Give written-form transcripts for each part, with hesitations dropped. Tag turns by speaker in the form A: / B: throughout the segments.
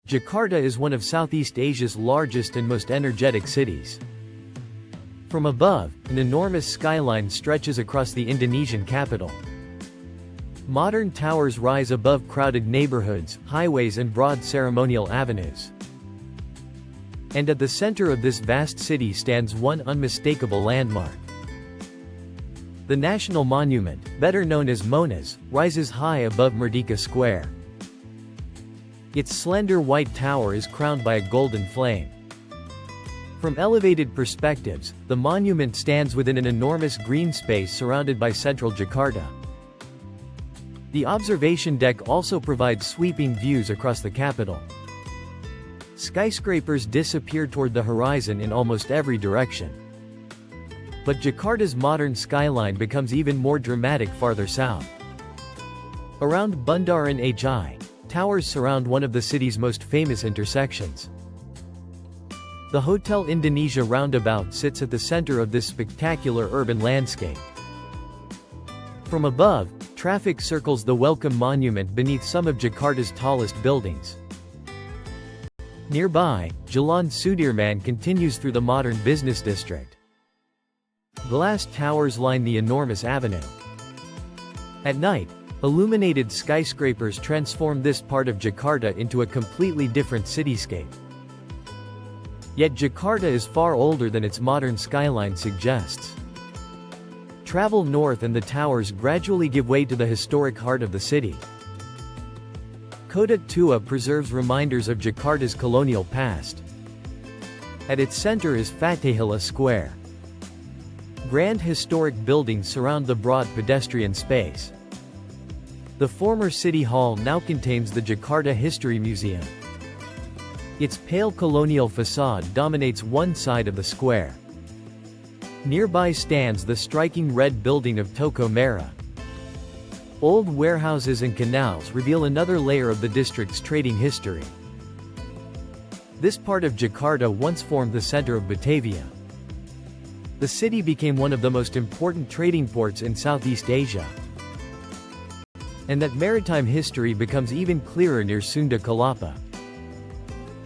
A: Jakarta is one of Southeast Asia's largest and most energetic cities. From above, an enormous skyline stretches across the Indonesian capital. Modern towers rise above crowded neighborhoods, highways and broad ceremonial avenues. And at the center of this vast city stands one unmistakable landmark. The National Monument, better known as Monas, rises high above Merdeka Square. Its slender white tower is crowned by a golden flame. From elevated perspectives, the monument stands within an enormous green space surrounded by central Jakarta. The observation deck also provides sweeping views across the capital. Skyscrapers disappear toward the horizon in almost every direction. But Jakarta's modern skyline becomes even more dramatic farther south. Around Bundaran HI, towers surround one of the city's most famous intersections. The Hotel Indonesia roundabout sits at the center of this spectacular urban landscape. From above, traffic circles the Welcome Monument beneath some of Jakarta's tallest buildings. Nearby, Jalan Sudirman continues through the modern business district. Glass towers line the enormous avenue. At night, illuminated skyscrapers transform this part of Jakarta into a completely different cityscape. Yet Jakarta is far older than its modern skyline suggests. Travel north and the towers gradually give way to the historic heart of the city. Kota Tua preserves reminders of Jakarta's colonial past. At its center is Fatahillah Square. Grand historic buildings surround the broad pedestrian space. The former City Hall now contains the Jakarta History Museum. Its pale colonial facade dominates one side of the square. Nearby stands the striking red building of Toko Merah. Old warehouses and canals reveal another layer of the district's trading history. This part of Jakarta once formed the center of Batavia. The city became one of the most important trading ports in Southeast Asia. And that maritime history becomes even clearer near Sunda Kelapa.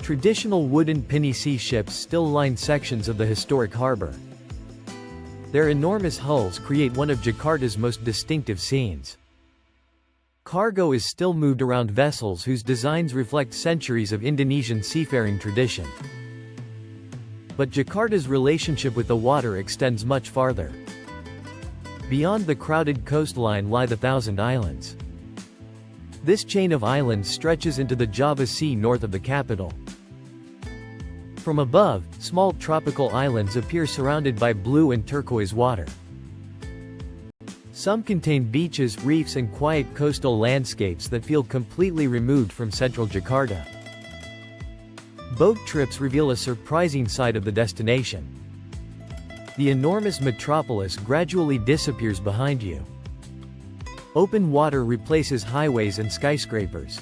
A: Traditional wooden pinisi ships still line sections of the historic harbor. Their enormous hulls create one of Jakarta's most distinctive scenes. Cargo is still moved around vessels whose designs reflect centuries of Indonesian seafaring tradition. But Jakarta's relationship with the water extends much farther. Beyond the crowded coastline lie the Thousand Islands. This chain of islands stretches into the Java Sea north of the capital. From above, small tropical islands appear surrounded by blue and turquoise water. Some contain beaches, reefs and quiet coastal landscapes that feel completely removed from central Jakarta. Boat trips reveal a surprising side of the destination. The enormous metropolis gradually disappears behind you. Open water replaces highways and skyscrapers.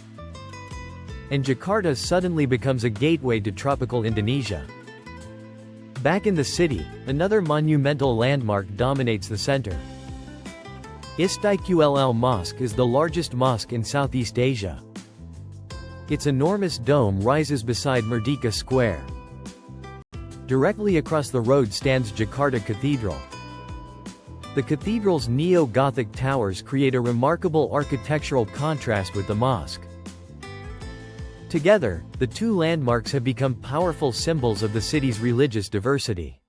A: And Jakarta suddenly becomes a gateway to tropical Indonesia. Back in the city, another monumental landmark dominates the center. Istiqlal Mosque is the largest mosque in Southeast Asia. Its enormous dome rises beside Merdeka Square. Directly across the road stands Jakarta Cathedral. The cathedral's neo-Gothic towers create a remarkable architectural contrast with the mosque. Together, the two landmarks have become powerful symbols of the city's religious diversity.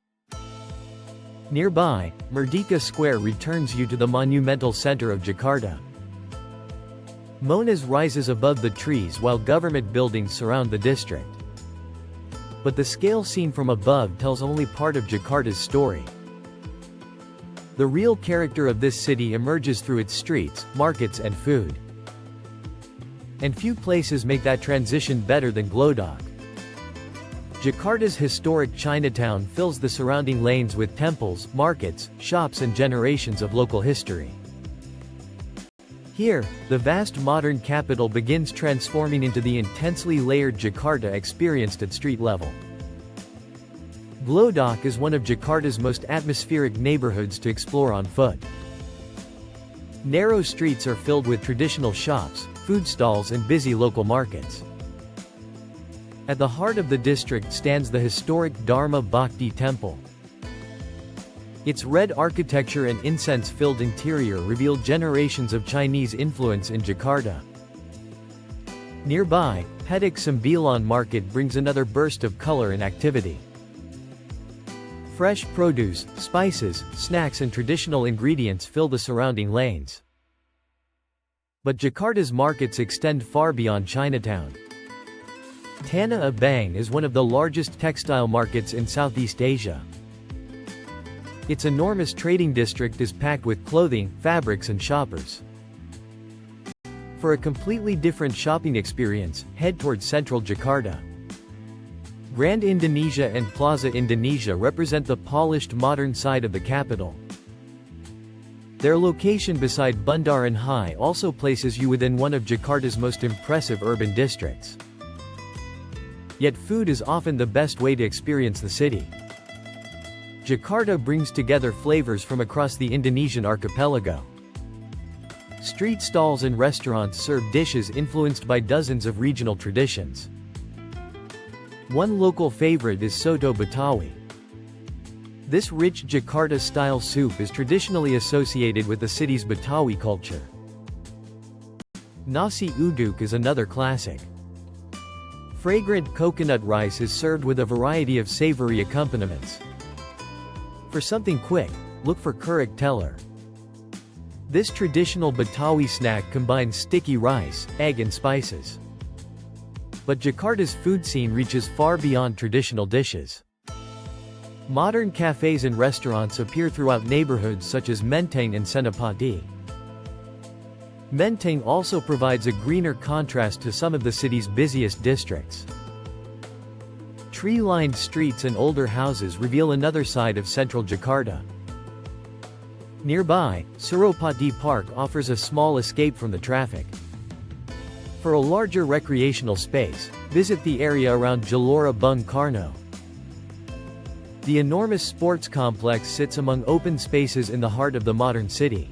A: Nearby, Merdeka Square returns you to the monumental center of Jakarta. Monas rises above the trees while government buildings surround the district. But the scale seen from above tells only part of Jakarta's story. The real character of this city emerges through its streets, markets and food. And few places make that transition better than Glodok. Jakarta's historic Chinatown fills the surrounding lanes with temples, markets, shops and generations of local history. Here, the vast modern capital begins transforming into the intensely layered Jakarta experienced at street level. Glodok is one of Jakarta's most atmospheric neighborhoods to explore on foot. Narrow streets are filled with traditional shops, food stalls and busy local markets. At the heart of the district stands the historic Dharma Bhakti Temple. Its red architecture and incense-filled interior reveal generations of Chinese influence in Jakarta. Nearby, Petak Sembilan Market brings another burst of color and activity. Fresh produce, spices, snacks and traditional ingredients fill the surrounding lanes. But Jakarta's markets extend far beyond Chinatown. Tanah Abang is one of the largest textile markets in Southeast Asia. Its enormous trading district is packed with clothing, fabrics and shoppers. For a completely different shopping experience, head towards central Jakarta. Grand Indonesia and Plaza Indonesia represent the polished modern side of the capital. Their location beside Bundaran High also places you within one of Jakarta's most impressive urban districts. Yet food is often the best way to experience the city. Jakarta brings together flavors from across the Indonesian archipelago. Street stalls and restaurants serve dishes influenced by dozens of regional traditions. One local favorite is soto Betawi. This rich Jakarta-style soup is traditionally associated with the city's Betawi culture. Nasi uduk is another classic. Fragrant coconut rice is served with a variety of savory accompaniments. For something quick, look for kerak telor. This traditional Betawi snack combines sticky rice, egg and spices. But Jakarta's food scene reaches far beyond traditional dishes. Modern cafes and restaurants appear throughout neighborhoods such as Menteng and Senapati. Menteng also provides a greener contrast to some of the city's busiest districts. Tree-lined streets and older houses reveal another side of central Jakarta. Nearby, Suropati Park offers a small escape from the traffic. For a larger recreational space, visit the area around Gelora Bung Karno. The enormous sports complex sits among open spaces in the heart of the modern city.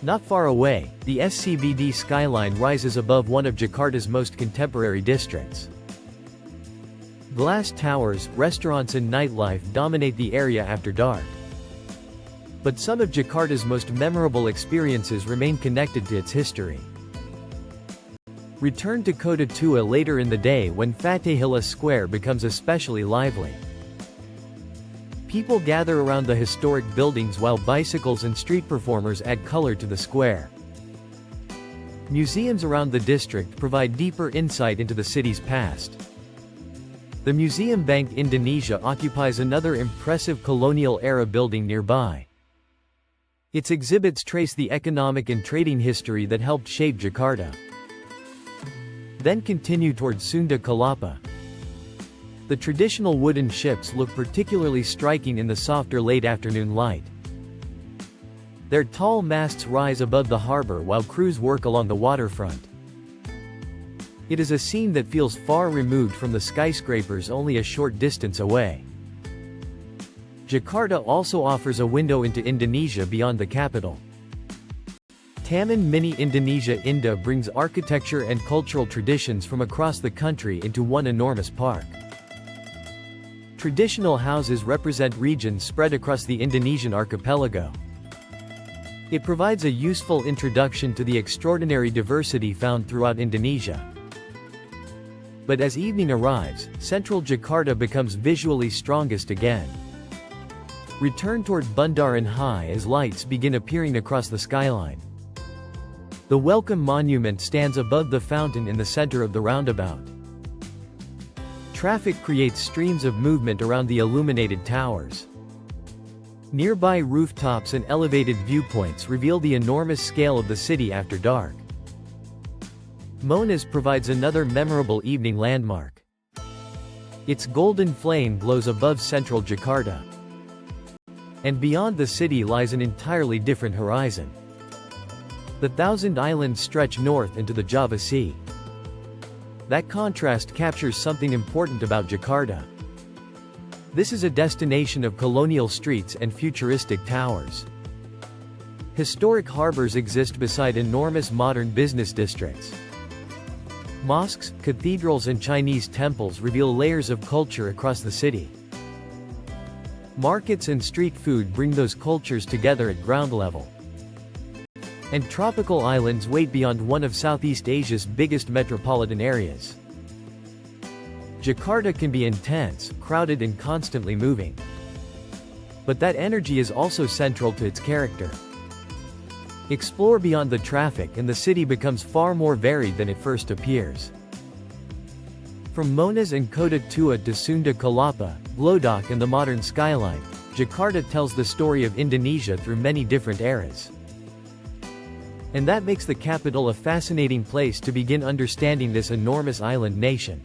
A: Not far away, the SCBD skyline rises above one of Jakarta's most contemporary districts. Glass towers, restaurants and nightlife dominate the area after dark. But some of Jakarta's most memorable experiences remain connected to its history. Return to Kota Tua later in the day when Fatahillah Square becomes especially lively. People gather around the historic buildings while bicycles and street performers add color to the square. Museums around the district provide deeper insight into the city's past. The Museum Bank Indonesia occupies another impressive colonial-era building nearby. Its exhibits trace the economic and trading history that helped shape Jakarta. Then continue towards Sunda Kelapa. The traditional wooden ships look particularly striking in the softer late-afternoon light. Their tall masts rise above the harbor while crews work along the waterfront. It is a scene that feels far removed from the skyscrapers only a short distance away. Jakarta also offers a window into Indonesia beyond the capital. Taman Mini Indonesia Indah brings architecture and cultural traditions from across the country into one enormous park. Traditional houses represent regions spread across the Indonesian archipelago. It provides a useful introduction to the extraordinary diversity found throughout Indonesia. But as evening arrives, central Jakarta becomes visually strongest again. Return toward Bundaran High as lights begin appearing across the skyline. The Welcome Monument stands above the fountain in the center of the roundabout. Traffic creates streams of movement around the illuminated towers. Nearby rooftops and elevated viewpoints reveal the enormous scale of the city after dark. Monas provides another memorable evening landmark. Its golden flame glows above central Jakarta. And beyond the city lies an entirely different horizon. The Thousand Islands stretch north into the Java Sea. That contrast captures something important about Jakarta. This is a destination of colonial streets and futuristic towers. Historic harbors exist beside enormous modern business districts. Mosques, cathedrals and Chinese temples reveal layers of culture across the city. Markets and street food bring those cultures together at ground level. And tropical islands wait beyond one of Southeast Asia's biggest metropolitan areas. Jakarta can be intense, crowded and constantly moving. But that energy is also central to its character. Explore beyond the traffic and the city becomes far more varied than it first appears. From Monas and Kota Tua to Sunda Kelapa, Glodok and the modern skyline, Jakarta tells the story of Indonesia through many different eras. And that makes the capital a fascinating place to begin understanding this enormous island nation.